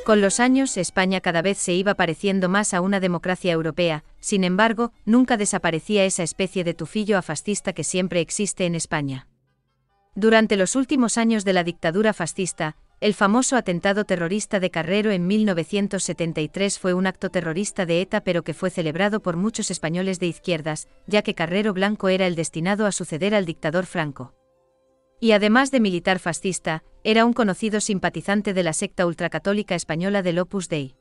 Con los años, España cada vez se iba pareciendo más a una democracia europea, sin embargo, nunca desaparecía esa especie de tufillo fascista que siempre existe en España. Durante los últimos años de la dictadura fascista, el famoso atentado terrorista de Carrero en 1973 fue un acto terrorista de ETA, pero que fue celebrado por muchos españoles de izquierdas, ya que Carrero Blanco era el destinado a suceder al dictador Franco. Y además de militar fascista, era un conocido simpatizante de la secta ultracatólica española del Opus Dei.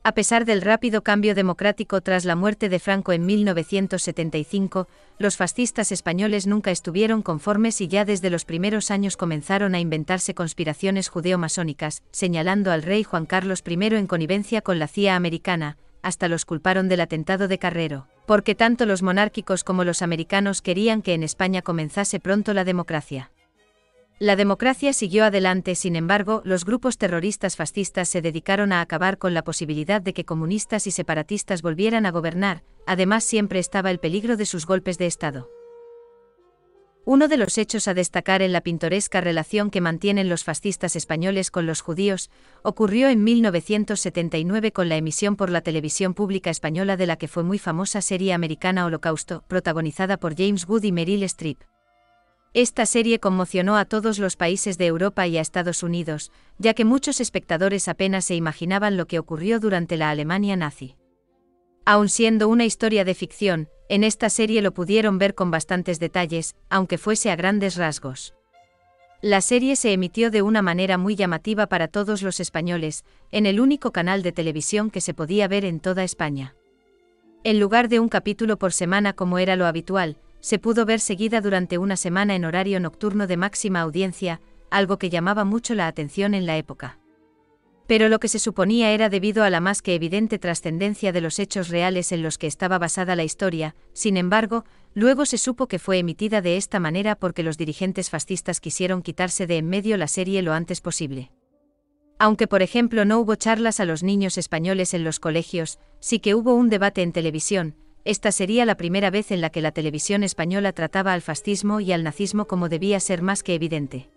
A pesar del rápido cambio democrático tras la muerte de Franco en 1975, los fascistas españoles nunca estuvieron conformes y ya desde los primeros años comenzaron a inventarse conspiraciones judeo-masónicas, señalando al rey Juan Carlos I en connivencia con la CIA americana, hasta los culparon del atentado de Carrero, porque tanto los monárquicos como los americanos querían que en España comenzase pronto la democracia. La democracia siguió adelante, sin embargo, los grupos terroristas fascistas se dedicaron a acabar con la posibilidad de que comunistas y separatistas volvieran a gobernar, además siempre estaba el peligro de sus golpes de Estado. Uno de los hechos a destacar en la pintoresca relación que mantienen los fascistas españoles con los judíos, ocurrió en 1979 con la emisión por la televisión pública española de la que fue muy famosa serie americana Holocausto, protagonizada por James Wood y Meryl Streep. Esta serie conmocionó a todos los países de Europa y a Estados Unidos, ya que muchos espectadores apenas se imaginaban lo que ocurrió durante la Alemania nazi. Aun siendo una historia de ficción, en esta serie lo pudieron ver con bastantes detalles, aunque fuese a grandes rasgos. La serie se emitió de una manera muy llamativa para todos los españoles, en el único canal de televisión que se podía ver en toda España. En lugar de un capítulo por semana como era lo habitual, se pudo ver seguida durante una semana en horario nocturno de máxima audiencia, algo que llamaba mucho la atención en la época. Pero lo que se suponía era debido a la más que evidente trascendencia de los hechos reales en los que estaba basada la historia. Sin embargo, luego se supo que fue emitida de esta manera porque los dirigentes fascistas quisieron quitarse de en medio la serie lo antes posible. Aunque por ejemplo no hubo charlas a los niños españoles en los colegios, sí que hubo un debate en televisión. Esta sería la primera vez en la que la televisión española trataba al fascismo y al nazismo como debía ser más que evidente.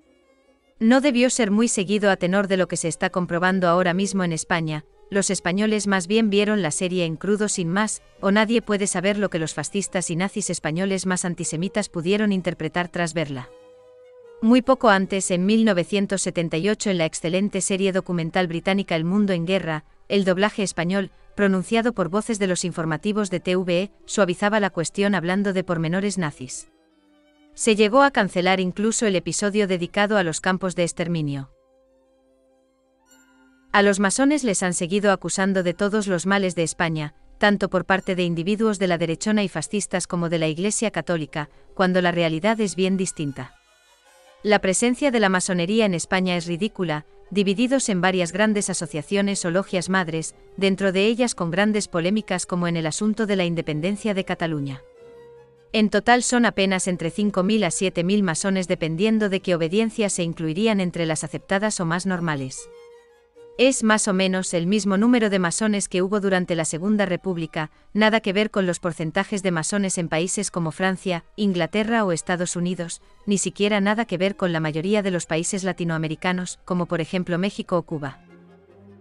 No debió ser muy seguido a tenor de lo que se está comprobando ahora mismo en España, los españoles más bien vieron la serie en crudo sin más, o nadie puede saber lo que los fascistas y nazis españoles más antisemitas pudieron interpretar tras verla. Muy poco antes, en 1978, en la excelente serie documental británica El Mundo en Guerra, el doblaje español, pronunciado por voces de los informativos de TVE, suavizaba la cuestión hablando de pormenores nazis. Se llegó a cancelar incluso el episodio dedicado a los campos de exterminio. A los masones les han seguido acusando de todos los males de España, tanto por parte de individuos de la derechona y fascistas como de la Iglesia Católica, cuando la realidad es bien distinta. La presencia de la masonería en España es ridícula, divididos en varias grandes asociaciones o logias madres, dentro de ellas con grandes polémicas como en el asunto de la independencia de Cataluña. En total son apenas entre 5.000 a 7.000 masones dependiendo de qué obediencias se incluirían entre las aceptadas o más normales. Es más o menos el mismo número de masones que hubo durante la Segunda República, nada que ver con los porcentajes de masones en países como Francia, Inglaterra o Estados Unidos, ni siquiera nada que ver con la mayoría de los países latinoamericanos, como por ejemplo México o Cuba.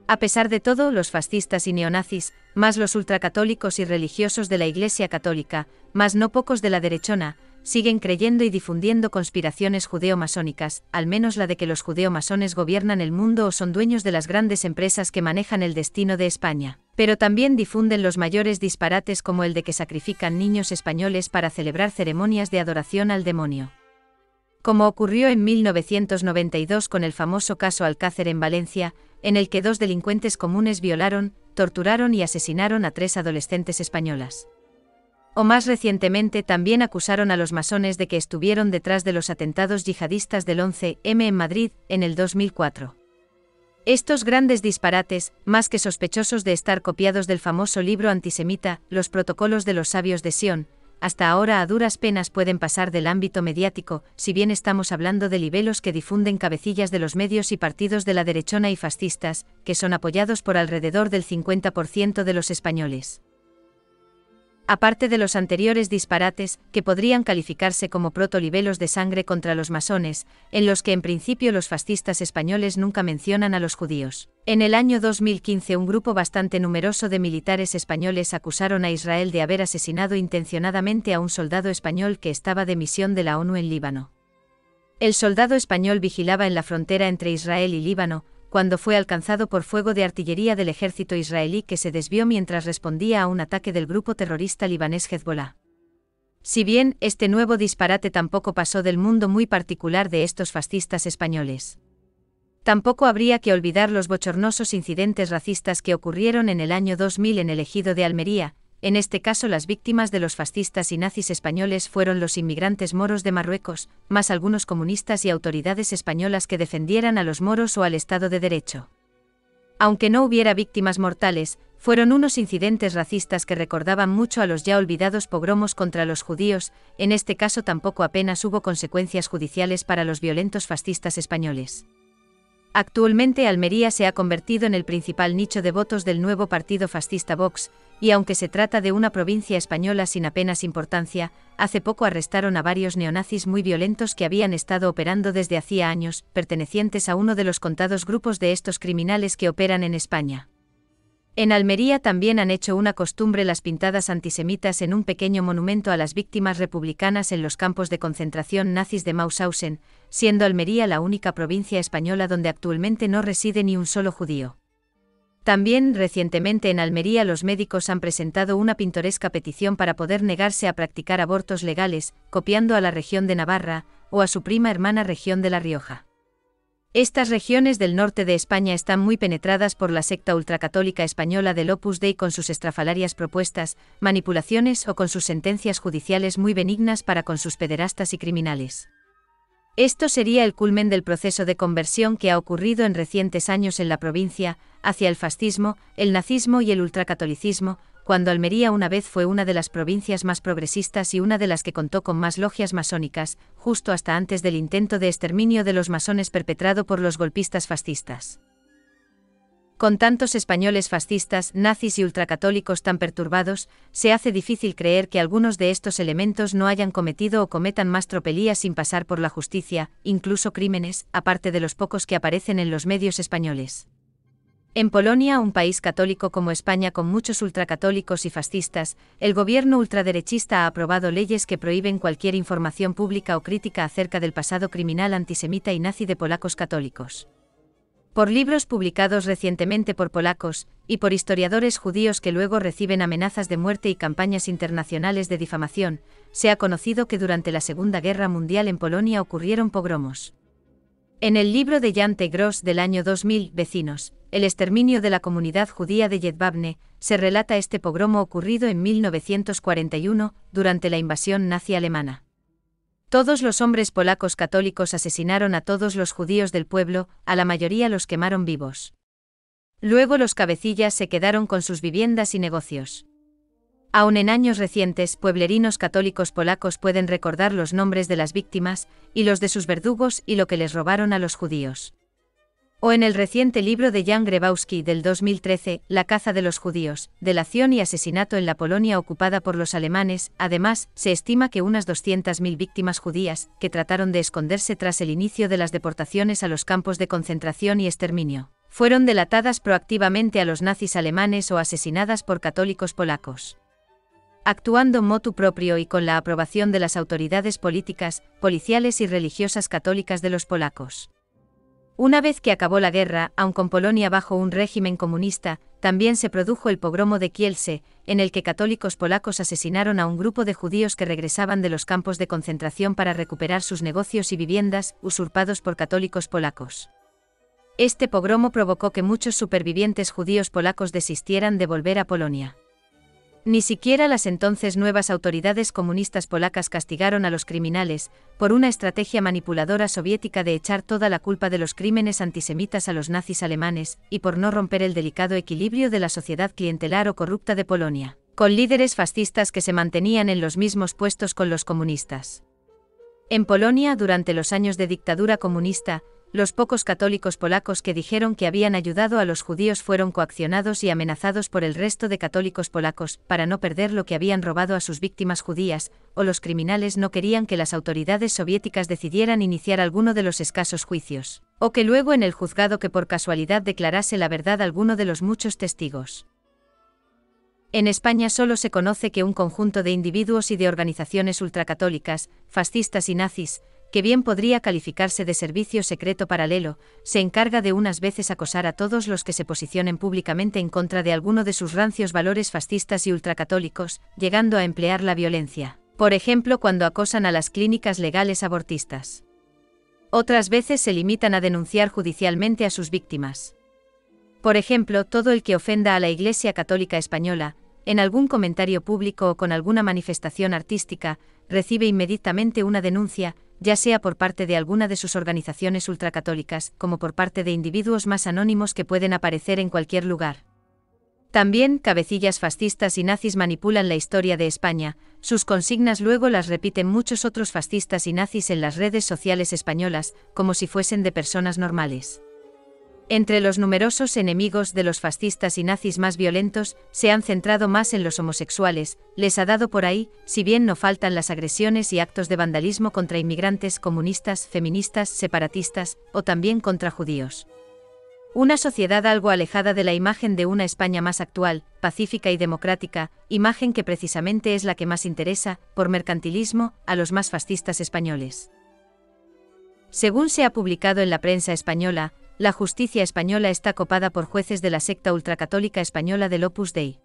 A pesar de todo, los fascistas y neonazis, más los ultracatólicos y religiosos de la Iglesia Católica, más no pocos de la derechona, siguen creyendo y difundiendo conspiraciones judeo-masónicas, al menos la de que los judeo-masones gobiernan el mundo o son dueños de las grandes empresas que manejan el destino de España. Pero también difunden los mayores disparates como el de que sacrifican niños españoles para celebrar ceremonias de adoración al demonio. Como ocurrió en 1992 con el famoso caso Alcácer en Valencia, en el que 2 delincuentes comunes violaron, torturaron y asesinaron a 3 adolescentes españolas. O más recientemente también acusaron a los masones de que estuvieron detrás de los atentados yihadistas del 11M en Madrid, en el 2004. Estos grandes disparates, más que sospechosos de estar copiados del famoso libro antisemita, Los Protocolos de los Sabios de Sion, hasta ahora a duras penas pueden pasar del ámbito mediático, si bien estamos hablando de libelos que difunden cabecillas de los medios y partidos de la derechona y fascistas, que son apoyados por alrededor del 50% de los españoles. Aparte de los anteriores disparates, que podrían calificarse como protolibelos de sangre contra los masones, en los que en principio los fascistas españoles nunca mencionan a los judíos. En el año 2015 un grupo bastante numeroso de militares españoles acusaron a Israel de haber asesinado intencionadamente a un soldado español que estaba de misión de la ONU en Líbano. El soldado español vigilaba en la frontera entre Israel y Líbano, cuando fue alcanzado por fuego de artillería del ejército israelí que se desvió mientras respondía a un ataque del grupo terrorista libanés Hezbollah. Si bien este nuevo disparate tampoco pasó del mundo muy particular de estos fascistas españoles. Tampoco habría que olvidar los bochornosos incidentes racistas que ocurrieron en el año 2000 en el ejido de Almería. En este caso las víctimas de los fascistas y nazis españoles fueron los inmigrantes moros de Marruecos, más algunos comunistas y autoridades españolas que defendieran a los moros o al Estado de Derecho. Aunque no hubiera víctimas mortales, fueron unos incidentes racistas que recordaban mucho a los ya olvidados pogromos contra los judíos. En este caso tampoco apenas hubo consecuencias judiciales para los violentos fascistas españoles. Actualmente Almería se ha convertido en el principal nicho de votos del nuevo partido fascista Vox, y aunque se trata de una provincia española sin apenas importancia, hace poco arrestaron a varios neonazis muy violentos que habían estado operando desde hacía años, pertenecientes a uno de los contados grupos de estos criminales que operan en España. En Almería también han hecho una costumbre las pintadas antisemitas en un pequeño monumento a las víctimas republicanas en los campos de concentración nazis de Mauthausen, siendo Almería la única provincia española donde actualmente no reside ni un solo judío. También recientemente en Almería los médicos han presentado una pintoresca petición para poder negarse a practicar abortos legales, copiando a la región de Navarra, o a su prima hermana región de La Rioja. Estas regiones del norte de España están muy penetradas por la secta ultracatólica española del Opus Dei con sus estrafalarias propuestas, manipulaciones o con sus sentencias judiciales muy benignas para con sus pederastas y criminales. Esto sería el culmen del proceso de conversión que ha ocurrido en recientes años en la provincia, hacia el fascismo, el nazismo y el ultracatolicismo, cuando Almería una vez fue una de las provincias más progresistas y una de las que contó con más logias masónicas, justo hasta antes del intento de exterminio de los masones perpetrado por los golpistas fascistas. Con tantos españoles fascistas, nazis y ultracatólicos tan perturbados, se hace difícil creer que algunos de estos elementos no hayan cometido o cometan más tropelías sin pasar por la justicia, incluso crímenes, aparte de los pocos que aparecen en los medios españoles. En Polonia, un país católico como España con muchos ultracatólicos y fascistas, el gobierno ultraderechista ha aprobado leyes que prohíben cualquier información pública o crítica acerca del pasado criminal antisemita y nazi de polacos católicos. Por libros publicados recientemente por polacos, y por historiadores judíos que luego reciben amenazas de muerte y campañas internacionales de difamación, se ha conocido que durante la Segunda Guerra Mundial en Polonia ocurrieron pogromos. En el libro de Jan T. Gross del año 2000, Vecinos, el exterminio de la comunidad judía de Jedwabne, se relata este pogromo ocurrido en 1941, durante la invasión nazi alemana. Todos los hombres polacos católicos asesinaron a todos los judíos del pueblo, a la mayoría los quemaron vivos. Luego los cabecillas se quedaron con sus viviendas y negocios. Aun en años recientes, pueblerinos católicos polacos pueden recordar los nombres de las víctimas, y los de sus verdugos y lo que les robaron a los judíos. O en el reciente libro de Jan Grabowski del 2013, La caza de los judíos, delación y asesinato en la Polonia ocupada por los alemanes. Además, se estima que unas 200.000 víctimas judías, que trataron de esconderse tras el inicio de las deportaciones a los campos de concentración y exterminio, fueron delatadas proactivamente a los nazis alemanes o asesinadas por católicos polacos. Actuando motu proprio y con la aprobación de las autoridades políticas, policiales y religiosas católicas de los polacos. Una vez que acabó la guerra, aun con Polonia bajo un régimen comunista, también se produjo el pogromo de Kielce, en el que católicos polacos asesinaron a un grupo de judíos que regresaban de los campos de concentración para recuperar sus negocios y viviendas, usurpados por católicos polacos. Este pogromo provocó que muchos supervivientes judíos polacos desistieran de volver a Polonia. Ni siquiera las entonces nuevas autoridades comunistas polacas castigaron a los criminales, por una estrategia manipuladora soviética de echar toda la culpa de los crímenes antisemitas a los nazis alemanes, y por no romper el delicado equilibrio de la sociedad clientelar o corrupta de Polonia, con líderes fascistas que se mantenían en los mismos puestos con los comunistas. En Polonia, durante los años de dictadura comunista, los pocos católicos polacos que dijeron que habían ayudado a los judíos fueron coaccionados y amenazados por el resto de católicos polacos para no perder lo que habían robado a sus víctimas judías, o los criminales no querían que las autoridades soviéticas decidieran iniciar alguno de los escasos juicios, o que luego en el juzgado que por casualidad declarase la verdad alguno de los muchos testigos. En España solo se conoce que un conjunto de individuos y de organizaciones ultracatólicas, fascistas y nazis, que bien podría calificarse de servicio secreto paralelo, se encarga de unas veces acosar a todos los que se posicionen públicamente en contra de alguno de sus rancios valores fascistas y ultracatólicos, llegando a emplear la violencia, por ejemplo cuando acosan a las clínicas legales abortistas. Otras veces se limitan a denunciar judicialmente a sus víctimas. Por ejemplo, todo el que ofenda a la Iglesia Católica Española, en algún comentario público o con alguna manifestación artística, recibe inmediatamente una denuncia, ya sea por parte de alguna de sus organizaciones ultracatólicas, como por parte de individuos más anónimos que pueden aparecer en cualquier lugar. También, cabecillas fascistas y nazis manipulan la historia de España, sus consignas luego las repiten muchos otros fascistas y nazis en las redes sociales españolas, como si fuesen de personas normales. Entre los numerosos enemigos de los fascistas y nazis más violentos, se han centrado más en los homosexuales, les ha dado por ahí, si bien no faltan las agresiones y actos de vandalismo contra inmigrantes, comunistas, feministas, separatistas, o también contra judíos. Una sociedad algo alejada de la imagen de una España más actual, pacífica y democrática, imagen que precisamente es la que más interesa, por mercantilismo, a los más fascistas españoles. Según se ha publicado en la prensa española, la justicia española está copada por jueces de la secta ultracatólica española del Opus Dei.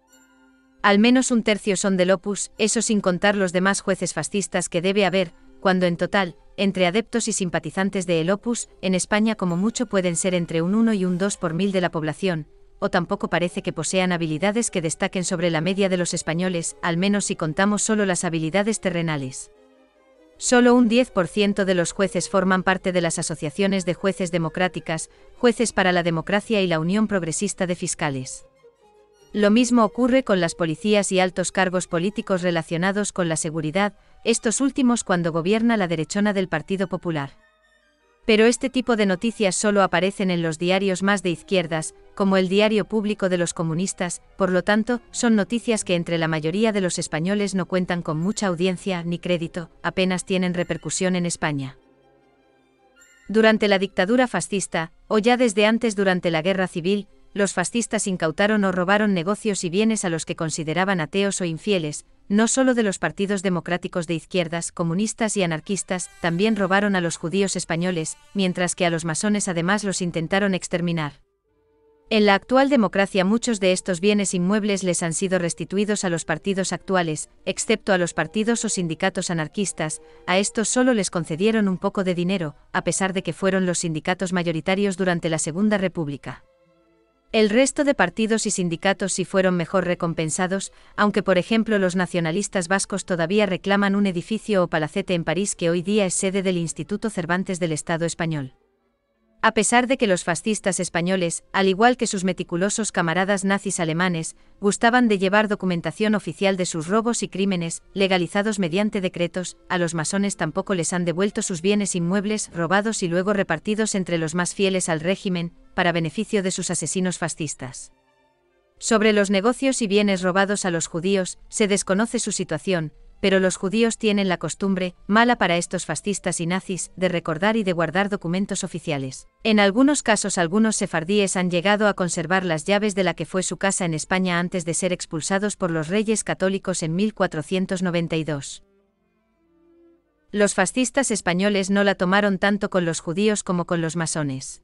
Al menos un tercio son del Opus, eso sin contar los demás jueces fascistas que debe haber, cuando en total, entre adeptos y simpatizantes de el Opus, en España como mucho pueden ser entre un 1 y un 2 por 1000 de la población, o tampoco parece que posean habilidades que destaquen sobre la media de los españoles, al menos si contamos solo las habilidades terrenales. Solo un 10% de los jueces forman parte de las asociaciones de jueces democráticas, Jueces para la Democracia y la Unión Progresista de Fiscales. Lo mismo ocurre con las policías y altos cargos políticos relacionados con la seguridad, estos últimos cuando gobierna la derechona del Partido Popular. Pero este tipo de noticias solo aparecen en los diarios más de izquierdas, como el Diario Público de los comunistas, por lo tanto, son noticias que entre la mayoría de los españoles no cuentan con mucha audiencia ni crédito, apenas tienen repercusión en España. Durante la dictadura fascista, o ya desde antes durante la Guerra Civil, los fascistas incautaron o robaron negocios y bienes a los que consideraban ateos o infieles, no solo de los partidos democráticos de izquierdas, comunistas y anarquistas, también robaron a los judíos españoles, mientras que a los masones además los intentaron exterminar. En la actual democracia muchos de estos bienes inmuebles les han sido restituidos a los partidos actuales, excepto a los partidos o sindicatos anarquistas, a estos solo les concedieron un poco de dinero, a pesar de que fueron los sindicatos mayoritarios durante la Segunda República. El resto de partidos y sindicatos sí fueron mejor recompensados, aunque por ejemplo los nacionalistas vascos todavía reclaman un edificio o palacete en París que hoy día es sede del Instituto Cervantes del Estado español. A pesar de que los fascistas españoles, al igual que sus meticulosos camaradas nazis alemanes, gustaban de llevar documentación oficial de sus robos y crímenes, legalizados mediante decretos, a los masones tampoco les han devuelto sus bienes inmuebles robados y luego repartidos entre los más fieles al régimen, para beneficio de sus asesinos fascistas. Sobre los negocios y bienes robados a los judíos, se desconoce su situación, pero los judíos tienen la costumbre, mala para estos fascistas y nazis, de recordar y de guardar documentos oficiales. En algunos casos algunos sefardíes han llegado a conservar las llaves de la que fue su casa en España antes de ser expulsados por los reyes católicos en 1492. Los fascistas españoles no la tomaron tanto con los judíos como con los masones.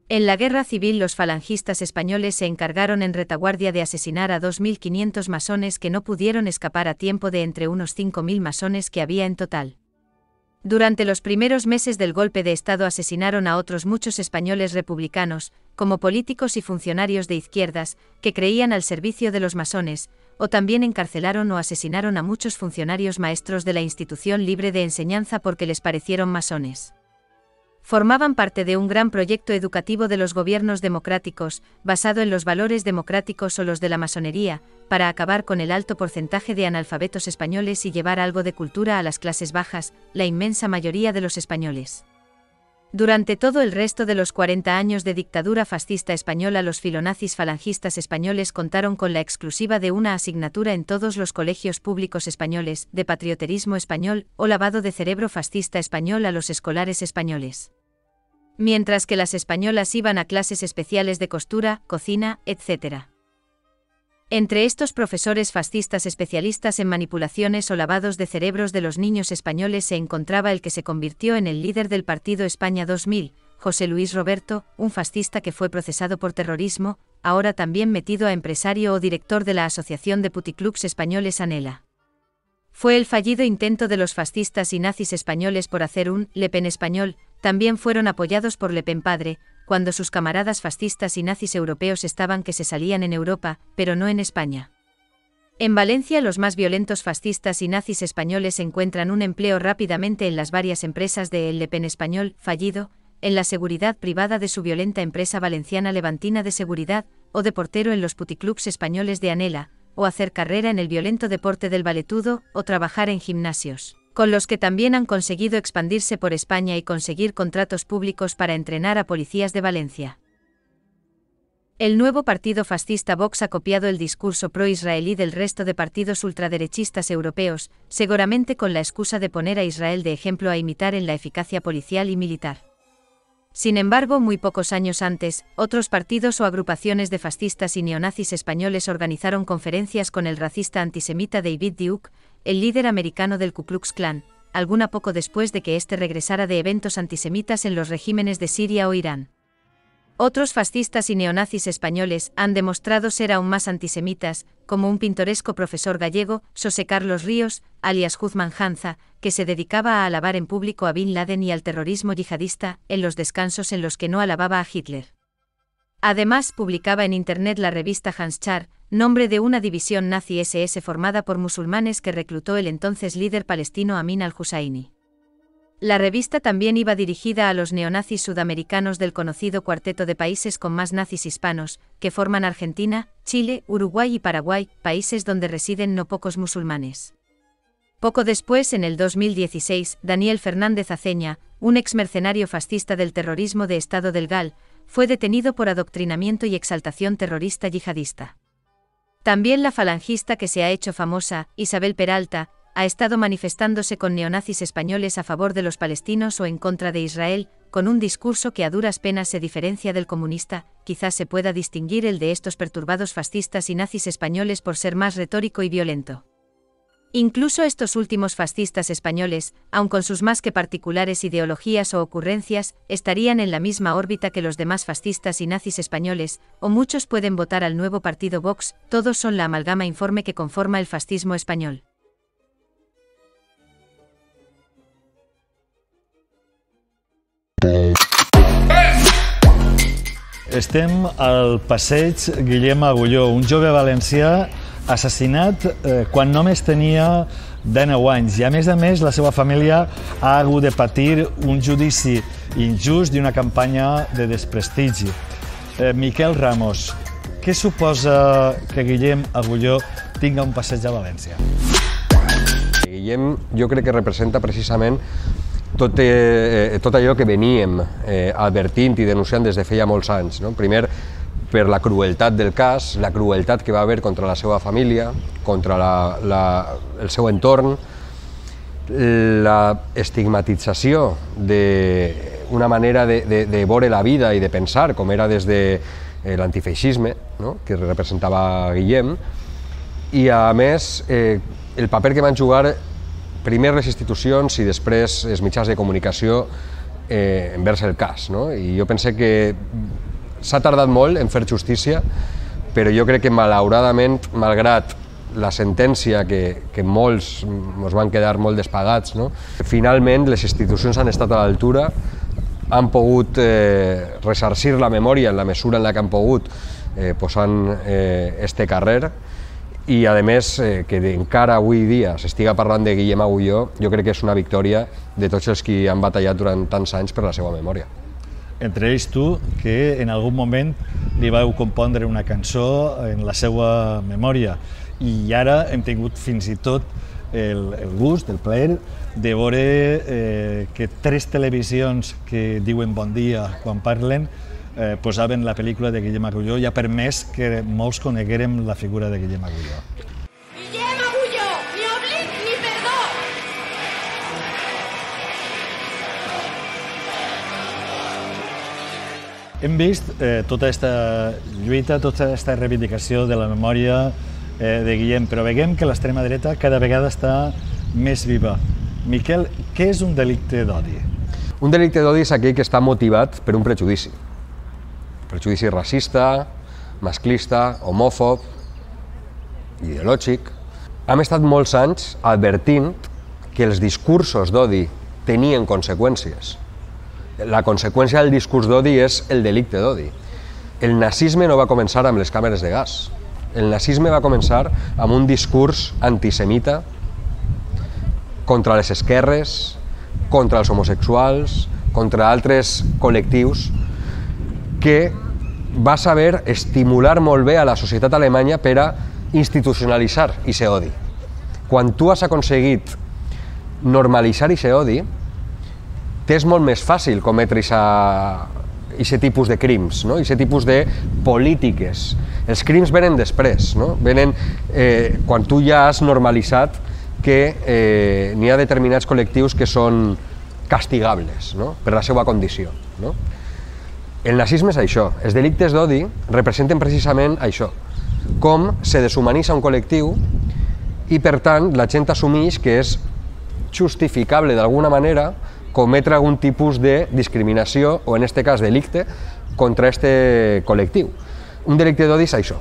En la Guerra Civil los falangistas españoles se encargaron en retaguardia de asesinar a 2.500 masones que no pudieron escapar a tiempo de entre unos 5.000 masones que había en total. Durante los primeros meses del golpe de Estado asesinaron a otros muchos españoles republicanos, como políticos y funcionarios de izquierdas, que creían al servicio de los masones, o también encarcelaron o asesinaron a muchos funcionarios maestros de la institución libre de enseñanza porque les parecieron masones. Formaban parte de un gran proyecto educativo de los gobiernos democráticos, basado en los valores democráticos o los de la masonería, para acabar con el alto porcentaje de analfabetos españoles y llevar algo de cultura a las clases bajas, la inmensa mayoría de los españoles. Durante todo el resto de los 40 años de dictadura fascista española, los filonazis falangistas españoles contaron con la exclusiva de una asignatura en todos los colegios públicos españoles, de patrioterismo español o lavado de cerebro fascista español a los escolares españoles. Mientras que las españolas iban a clases especiales de costura, cocina, etc. Entre estos profesores fascistas especialistas en manipulaciones o lavados de cerebros de los niños españoles se encontraba el que se convirtió en el líder del Partido España 2000, José Luis Roberto, un fascista que fue procesado por terrorismo, ahora también metido a empresario o director de la Asociación de Puticlubs Españoles ANELA. Fue el fallido intento de los fascistas y nazis españoles por hacer un Le Pen español, también fueron apoyados por Le Pen padre, cuando sus camaradas fascistas y nazis europeos estaban que se salían en Europa, pero no en España. En Valencia los más violentos fascistas y nazis españoles encuentran un empleo rápidamente en las varias empresas de El Le Pen español, fallido, en la seguridad privada de su violenta empresa valenciana Levantina de Seguridad, o de portero en los puticlubs españoles de ANELA, o hacer carrera en el violento deporte del valetudo, o trabajar en gimnasios, con los que también han conseguido expandirse por España y conseguir contratos públicos para entrenar a policías de Valencia. El nuevo partido fascista Vox ha copiado el discurso pro-israelí del resto de partidos ultraderechistas europeos, seguramente con la excusa de poner a Israel de ejemplo a imitar en la eficacia policial y militar. Sin embargo, muy pocos años antes, otros partidos o agrupaciones de fascistas y neonazis españoles organizaron conferencias con el racista antisemita David Duke, el líder americano del Ku Klux Klan, alguna poco después de que éste regresara de eventos antisemitas en los regímenes de Siria o Irán. Otros fascistas y neonazis españoles han demostrado ser aún más antisemitas, como un pintoresco profesor gallego, José Carlos Ríos, alias Guzmán Hanza, que se dedicaba a alabar en público a Bin Laden y al terrorismo yihadista, en los descansos en los que no alababa a Hitler. Además, publicaba en Internet la revista Hanschar, nombre de una división nazi SS formada por musulmanes que reclutó el entonces líder palestino Amin al-Husayni. La revista también iba dirigida a los neonazis sudamericanos del conocido cuarteto de países con más nazis hispanos, que forman Argentina, Chile, Uruguay y Paraguay, países donde residen no pocos musulmanes. Poco después, en el 2016, Daniel Fernández Aceña, un exmercenario fascista del terrorismo de Estado del GAL, fue detenido por adoctrinamiento y exaltación terrorista yihadista. También la falangista que se ha hecho famosa, Isabel Peralta, ha estado manifestándose con neonazis españoles a favor de los palestinos o en contra de Israel, con un discurso que a duras penas se diferencia del comunista. Quizás se pueda distinguir el de estos perturbados fascistas y nazis españoles por ser más retórico y violento. Incluso estos últimos fascistas españoles, aun con sus más que particulares ideologías o ocurrencias, estarían en la misma órbita que los demás fascistas y nazis españoles, o muchos pueden votar al nuevo partido Vox, todos son la amalgama informe que conforma el fascismo español. Estem al passeig Guillem Agulló, un jove valencià assassinat quan només tenia 19 anys i a més la seva família ha hagut de patir un judici injust i una campanya de desprestigi. Miquel Ramos, què suposa que Guillem Agulló tinga un passeig a València? Guillem jo crec que representa precisament tot allò que veníem advertint i denunciant des de feia molts anys. Primer, per la crueltat del cas, la crueltat que va haver contra la seva família, contra el seu entorn, la estigmatització d'una manera de veure la vida i de pensar, com era des de l'antifeixisme, que representava Guillem, i a més el paper que van jugar primer les institucions i després els mitjans de comunicació envers el cas. I jo penso que s'ha tardat molt en fer justícia, però jo crec que malauradament, malgrat la sentència que molts ens van quedar molt despagats, finalment les institucions han estat a l'altura, han pogut ressarcir la memòria en la mesura en la que han pogut posant este carrer, i a més que encara avui dia s'estiga parlant de Guillem Agulló, jo crec que és una victòria de tots els que han batallat durant tants anys per la seva memòria. Entre ells tu, que en algun moment li vau compondre una cançó en la seva memòria, i ara hem tingut fins i tot el gust, el plaer de veure que 3 televisions que diuen bon dia quan parlen posaven la pel·lícula de Guillem Agulló i ha permès que molts coneguérem la figura de Guillem Agulló. Guillem Agulló, ni oblit ni perdó! Hem vist tota aquesta lluita, tota aquesta reivindicació de la memòria de Guillem, però veiem que l'extrema dreta cada vegada està més viva. Miquel, què és un delicte d'odi? Un delicte d'odi és aquell que està motivat per un prejudici. Prejudici racista, masclista, homòfob, ideològic. Hem estat molts anys advertint que els discursos d'odi tenien conseqüències. La conseqüència del discurs d'odi és el delicte d'odi. El nazisme no va començar amb les càmeres de gas. El nazisme va començar amb un discurs antisemita contra les esquerres, contra els homosexuals, contra altres col·lectius, que va saber estimular molt bé a la societat alemanya per a institucionalitzar aquest odi. Quan tu has aconseguit normalitzar aquest odi, t'és molt més fàcil cometre aquest tipus de crims, aquest tipus de polítiques. Els crims venen després, venen quan tu ja has normalitzat que n'hi ha determinats col·lectius que són castigables per la seva condició. El nazisme és això. Els delictes d'odi representen precisament això, com se deshumanitza un col·lectiu i, per tant, la gent assumeix que és justificable d'alguna manera cometre algun tipus de discriminació, o en aquest cas delicte, contra aquest col·lectiu. Un delicte d'odi és això.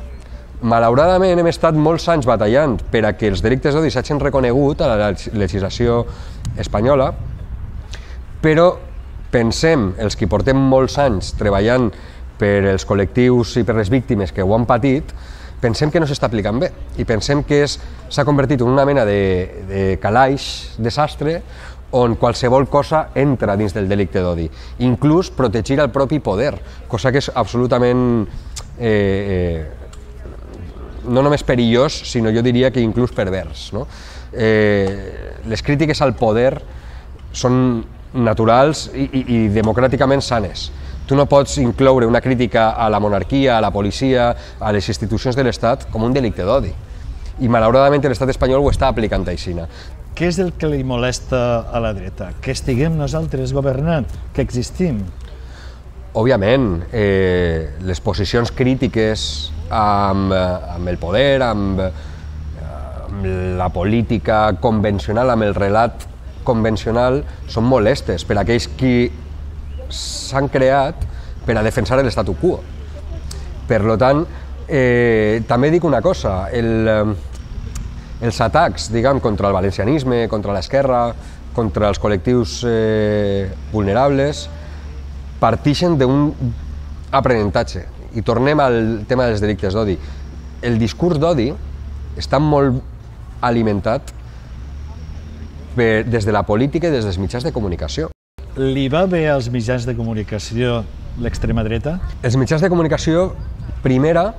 Malauradament hem estat molts anys batallant per a que els delictes d'odi s'hagin reconegut a la legislació espanyola, però pensem, els que portem molts anys treballant per els col·lectius i per les víctimes que ho han patit, pensem que no s'està aplicant bé i pensem que s'ha convertit en una mena de calaix, desastre, on qualsevol cosa entra dins del delicte d'odi, inclús protegir el propi poder, cosa que és absolutament no només perillós, sinó jo diria que inclús pervers. Les crítiques al poder són naturals i democràticament sanes. Tu no pots incloure una crítica a la monarquia, a la policia, a les institucions de l'Estat com un delicte d'odi. I malauradament l'Estat espanyol ho està aplicant així. Què és el que li molesta a la dreta? Que estiguem nosaltres governant, que existim? Òbviament, les posicions crítiques amb el poder, amb la política convencional, amb el relat convencional, són molestes per a aquells qui s'han creat per a defensar l'statu quo. Per tant, també dic una cosa, els atacs, contra el valencianisme, contra l'esquerra, contra els col·lectius vulnerables, partixen d'un aprenentatge. I tornem al tema dels delictes d'odi. El discurs d'odi està molt alimentat des de la política i des dels mitjans de comunicació. Li va bé als mitjans de comunicació l'extrema dreta? Els mitjans de comunicació, primera,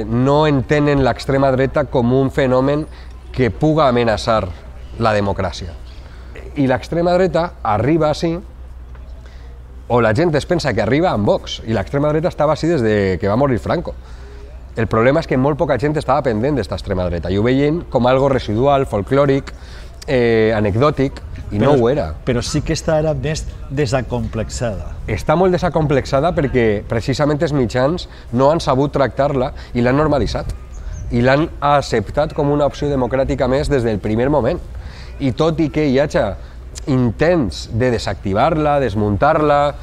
no entenen l'extrema dreta com un fenomen que puga amenaçar la democràcia. I l'extrema dreta arriba així, o la gent es pensa que arriba amb Vox, i l'extrema dreta estava així des que va morir Franco. El problema és que molt poca gent estava pendent d'esta extrema dreta, i ho veien com algo residual, folclòric, anecdòtic, i no ho era. Però sí que està ara més desacomplexada. Està molt desacomplexada perquè precisament els mitjans no han sabut tractar-la i l'han normalitzat. I l'han acceptat com una opció democràtica més des del primer moment. I tot i que hi hagi intents de desactivar-la, desmuntar-la,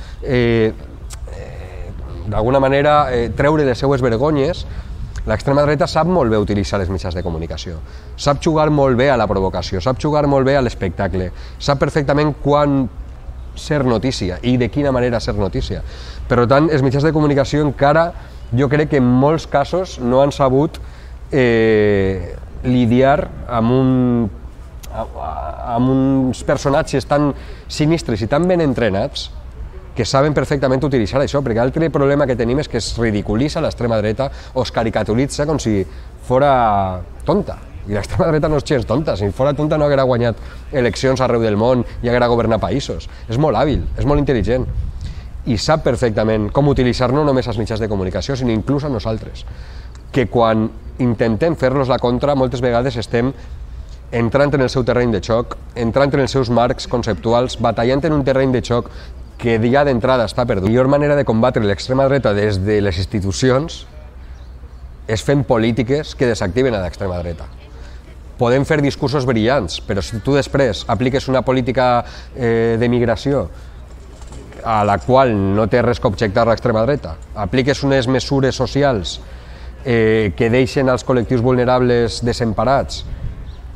d'alguna manera treure les seues vergonyes, l'extrema dreta sap molt bé utilitzar els mitjans de comunicació, sap jugar molt bé a la provocació, sap jugar molt bé a l'espectacle, sap perfectament quan ser notícia i de quina manera ser notícia. Per tant, els mitjans de comunicació encara, jo crec que en molts casos no han sabut lidiar amb uns personatges tan sinistres i tan ben entrenats que saben perfectament utilitzar això, perquè l'altre problema que tenim és que es ridiculitza l'extrema dreta o es caricaturitza com si fora tonta, I l'extrema dreta no és gens tonta, si fora tonta no haguera guanyat eleccions arreu del món i haguera governat països. És molt hàbil, és molt intel·ligent i sap perfectament com utilitzar no només els mitjans de comunicació, sinó inclús a nosaltres, que quan intentem fer-los la contra moltes vegades estem entrant en el seu terreny de xoc, entrant en els seus marcs conceptuals, batallant en un terreny de xoc que ja d'entrada està perdut. La millor manera de combatre l'extrema dreta des de les institucions és fent polítiques que desactiven a l'extrema dreta. Podem fer discursos brillants, però si tu després apliques una política de migració a la qual no té res que objectar l'extrema dreta, apliques unes mesures socials que deixen els col·lectius vulnerables desemparats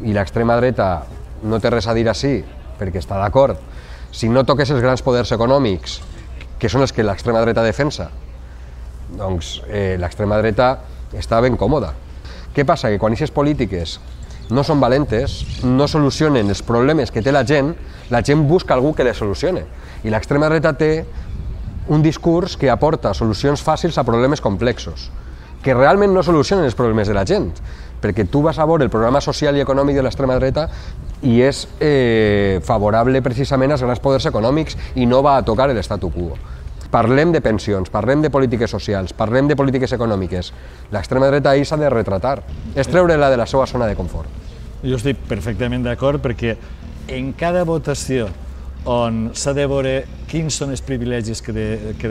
i l'extrema dreta no té res a dir així perquè està d'acord, si no toques els grans poders econòmics, que són els que l'extrema dreta defensa, doncs l'extrema dreta està ben còmoda. Què passa? Que quan aquestes polítiques no són valentes, no solucionen els problemes que té la gent busca algú que les solucione. I l'extrema dreta té un discurs que aporta solucions fàcils a problemes complexos, que realment no solucionen els problemes de la gent, perquè tu vas a veure el programa social i econòmic de l'extrema dreta i és favorable precisament als grans poders econòmics i no va a tocar l'statu quo. Parlem de pensions, parlem de polítiques socials, parlem de polítiques econòmiques. L'extrema dreta ahir s'ha de retratar, és treure-la de la seva zona de confort. Jo estic perfectament d'acord perquè en cada votació on s'ha de veure quins són els privilegis que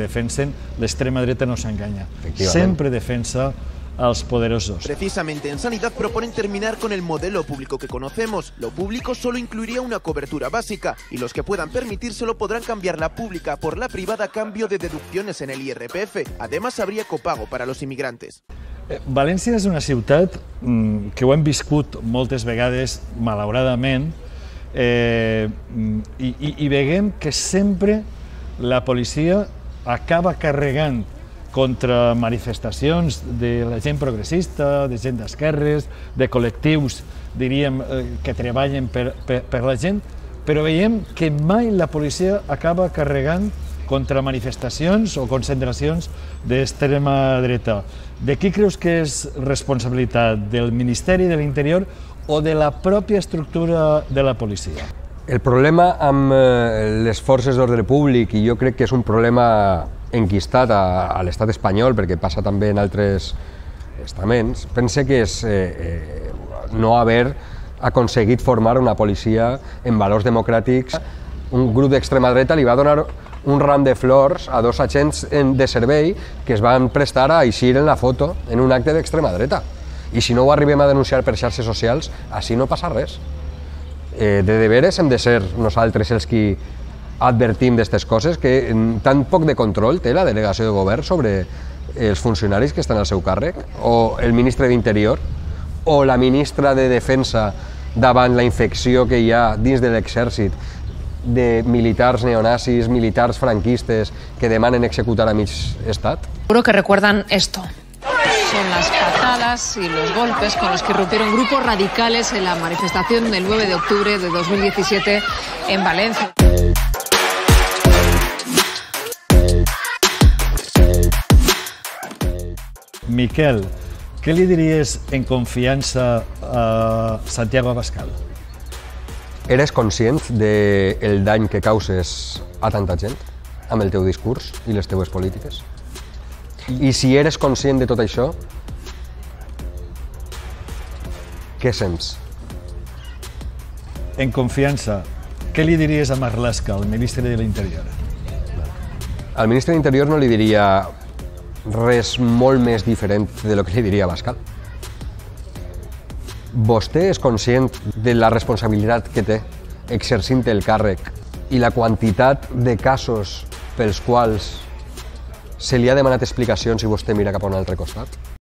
defensen, l'extrema dreta no s'enganya. Sempre defensa als poderosos. Precisamente en sanidad proponen terminar con el modelo público que conocemos. Lo público solo incluiría una cobertura básica y los que puedan permitírselo podrán cambiar la pública por la privada a cambio de deducciones en el IRPF. Además habría copago para los inmigrantes. València és una ciutat que ho hem viscut moltes vegades, malauradament, i veiem que sempre la policia acaba carregant contra manifestacions de la gent progressista, de gent d'esquerres, de col·lectius, diríem, que treballen per la gent, però veiem que mai la policia acaba carregant contra manifestacions o concentracions d'extrema dreta. De qui creus que és responsabilitat? Del Ministeri de l'Interior o de la pròpia estructura de la policia? El problema amb les forces d'ordre públic, i jo crec que és un problema enquistat a l'estat espanyol, perquè passa també en altres estaments, pense que és no haver aconseguit formar una policia en valors democràtics. Un grup d'extrema dreta li va donar un ram de flors a dos agents de servei que es van prestar a eixir en la foto en un acte d'extrema dreta. I si no ho arribem a denunciar per xarxes socials, així no passa res. De deberes hem de ser nosaltres els qui advertim d'aquestes coses, que tan poc de control té la delegació de govern sobre els funcionaris que estan al seu càrrec, o el ministre d'Interior, o la ministra de Defensa davant la infecció que hi ha dins de l'exèrcit de militars neonazis, militars franquistes que demanen executar a mig estat. Seguro que recuerdan esto. Son las patadas y los golpes con los que irrumpieron grupos radicales en la manifestación del 9 de octubre de 2017 en Valencia. Miquel, què li diries en confiança a Santiago Abascal? Eres conscient del dany que causes a tanta gent amb el teu discurs i les teues polítiques? I si eres conscient de tot això, què sents? En confiança, què li diries a Marlaska, el ministre de l'Interior? Al ministre d'Interior no li diria res molt més diferent de lo que li diria a Abascal. Vostè és conscient de la responsabilitat que té exercint el càrrec i la quantitat de casos pels quals se li ha demanat explicacions i vostè mira cap a un altre costat?